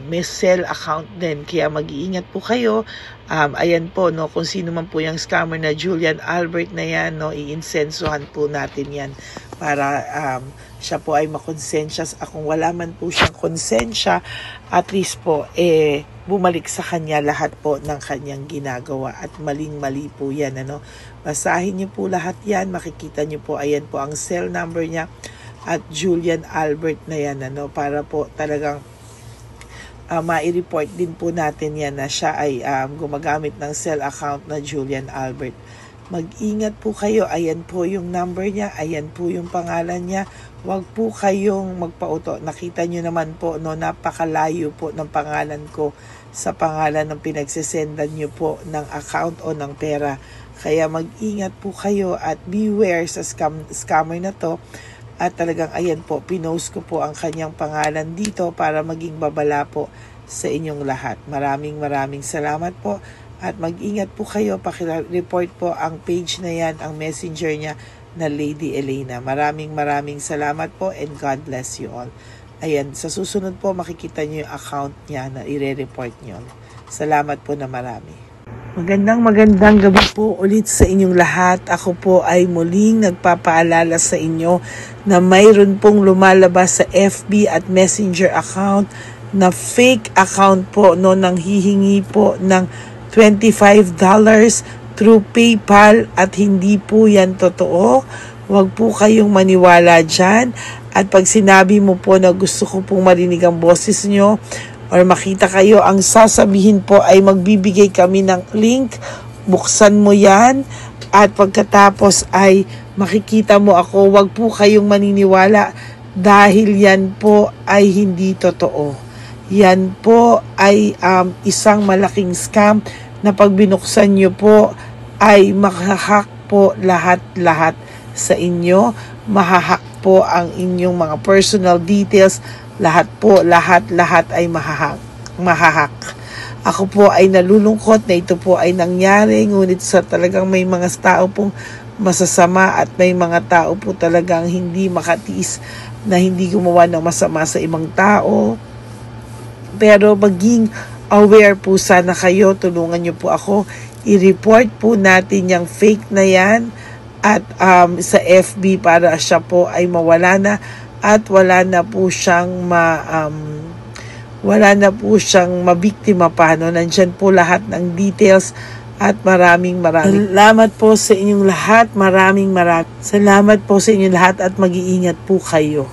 may cell account din, kaya mag-iingat po kayo. Ayan po, no, kung sino man po yung scammer na Julian Albert na yan, no, iinsensuhan po natin yan para siya po ay makonsensya. Kung wala man po siyang konsensya, at least po bumalik sa kanya lahat po ng kanyang ginagawa, at maling-mali po yan, ano. Basahin niyo po lahat yan, makikita niyo po, ayan po ang cell number niya at Julian Albert na yan, ano, para po talagang ma-report din po natin yan na siya ay gumagamit ng cell account na Julian Albert. Mag-ingat po kayo, ayan po yung number niya, ayan po yung pangalan niya. Huwag po kayong magpauto. Nakita nyo naman po, no, napakalayo po ng pangalan ko sa pangalan ng pinagsesendan nyo po ng account o ng pera. Kaya mag-ingat po kayo at beware sa scammer na to. At talagang ayan po, pinost ko po ang kanyang pangalan dito para maging babala po sa inyong lahat. Maraming salamat po. At mag-ingat po kayo, paki-report po ang page na yan, ang messenger niya na Lady Elena. Maraming salamat po, and God bless you all. Ayan, sa susunod po makikita niyo yung account niya na i-report niyo. Salamat po na marami. Magandang gabi po ulit sa inyong lahat. Ako po ay muling nagpapaalala sa inyo na mayroon pong lumalabas sa FB at Messenger account na fake account po, no, nang hihingi po ng $25 through PayPal, at hindi po yan totoo. Huwag po kayong maniwala dyan. At pag sinabi mo po na gusto ko pong marinig ang boses nyo or makita kayo, ang sasabihin po ay magbibigay kami ng link, buksan mo yan, at pagkatapos ay makikita mo ako. Huwag po kayong maniniwala dahil yan po ay hindi totoo. Yan po ay isang malaking scam na pag binuksan nyo po ay mahahack po lahat sa inyo. Mahahack po ang inyong mga personal details. Lahat ay mahahack. Ako po ay nalulungkot na ito po ay nangyari, ngunit sa talagang may mga tao pong masasama at may mga tao po talagang hindi makatiis na hindi gumawa ng masama sa ibang tao. Pero maging aware po sana kayo, tulungan nyo po ako, i-report po natin yung fake na yan at sa FB para siya po ay mawala na at wala na po siyang mabiktima pa, no? Nandyan po lahat ng details at maraming salamat po sa inyong lahat. Maraming salamat po sa inyong lahat at mag-iingat po kayo.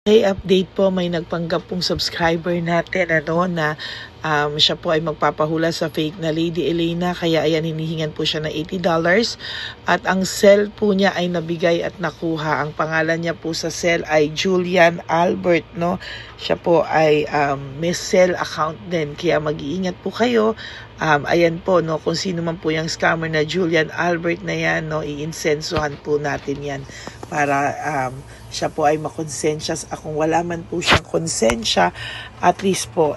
Okay, update po, may nagpanggap pong subscriber natin na siya po ay magpapahula sa fake na Lady Elena, kaya ayan, hinihingan po siya ng $80 at ang cell po niya ay nabigay at nakuha. Ang pangalan niya po sa cell ay Julian Albert, no? Siya po ay may cell account din, kaya mag-iingat po kayo. Ayan po, no, kung sino man po yung scammer na Julian Albert na yan, no, iinsensuhan po natin yan para siya po ay makonsensya. Kung wala man po siyang konsensya, at least po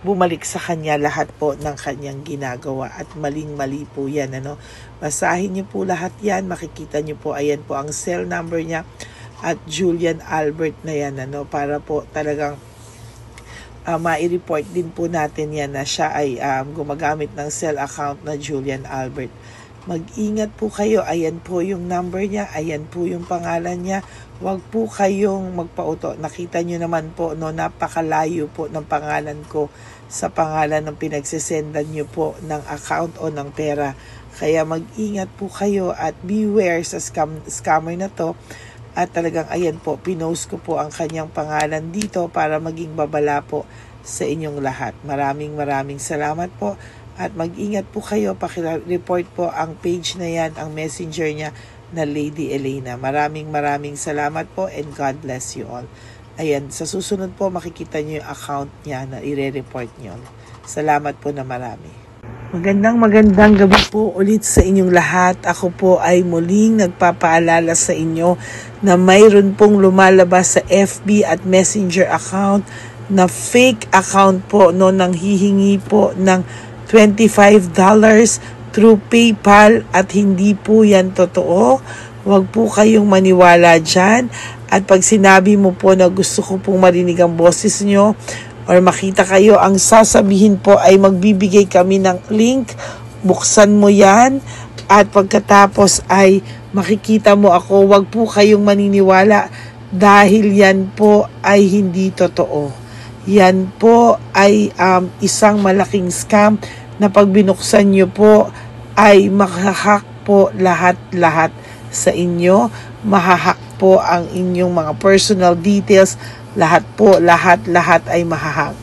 bumalik sa kanya lahat po ng kanyang ginagawa, at maling-mali po yan, ano. Basahin niyo po lahat yan, makikita niyo po, ayan po ang cell number niya at Julian Albert na yan, ano, para po talagang mai-report din po natin yan na siya ay gumagamit ng cell account na Julian Albert. Mag-ingat po kayo. Ayan po yung number niya. Ayan po yung pangalan niya. Huwag po kayong magpauto. Nakita nyo naman po, no, napakalayo po ng pangalan ko sa pangalan ng pinagsisendan nyo po ng account o ng pera. Kaya mag-ingat po kayo at beware sa scammer na to. At talagang ayan po, pinost ko po ang kanyang pangalan dito para maging babala po sa inyong lahat. Maraming salamat po. At mag-ingat po kayo, paki-report po ang page na yan, ang messenger niya na Lady Elena. Maraming salamat po and God bless you all. Ayan, sa susunod po makikita niyo yung account niya na i-report niyo. Salamat po na marami. Magandang gabi po ulit sa inyong lahat. Ako po ay muling nagpapaalala sa inyo na mayroon pong lumalabas sa FB at Messenger account na fake account po, no, nang hihingi po ng $25 through PayPal at hindi po yan totoo. Huwag po kayong maniwala dyan. At pag sinabi mo po na gusto ko pong marinig ang boses nyo or makita kayo, ang sasabihin po ay magbibigay kami ng link. Buksan mo yan at pagkatapos ay makikita mo ako. Huwag po kayong maniniwala dahil yan po ay hindi totoo. Yan po ay isang malaking scam na pag binuksan nyo po ay mahahack po lahat sa inyo. Mahahack po ang inyong mga personal details. Lahat ay mahahack.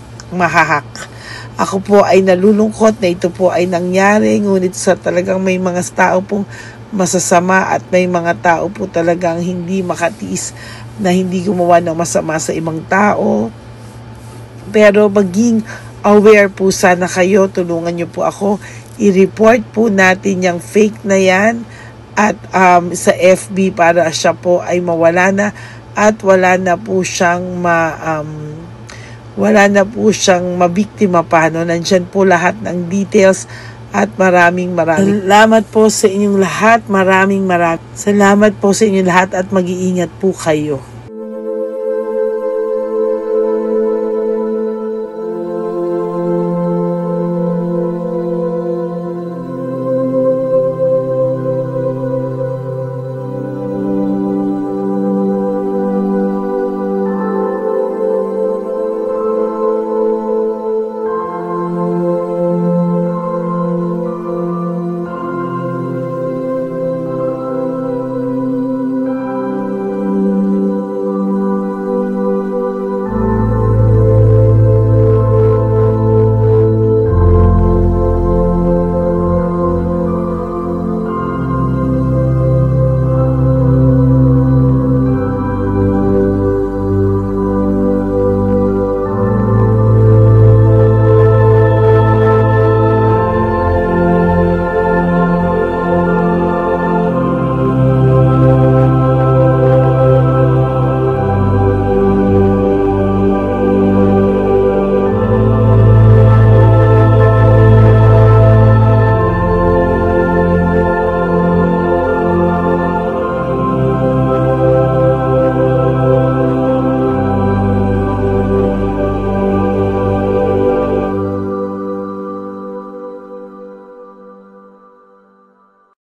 Ako po ay nalulungkot na ito po ay nangyari, ngunit sa talagang may mga tao pong masasama at may mga tao po talagang hindi makatiis na hindi gumawa ng masama sa ibang tao. Pero maging aware po sana kayo, tulungan nyo po ako, i-report po natin yung fake na yan at sa FB para siya po ay mawala na at wala na po siyang mabiktima pa, no? Nandyan po lahat ng details at maraming salamat po sa inyong lahat. Maraming salamat po sa inyong lahat at mag-iingat po kayo.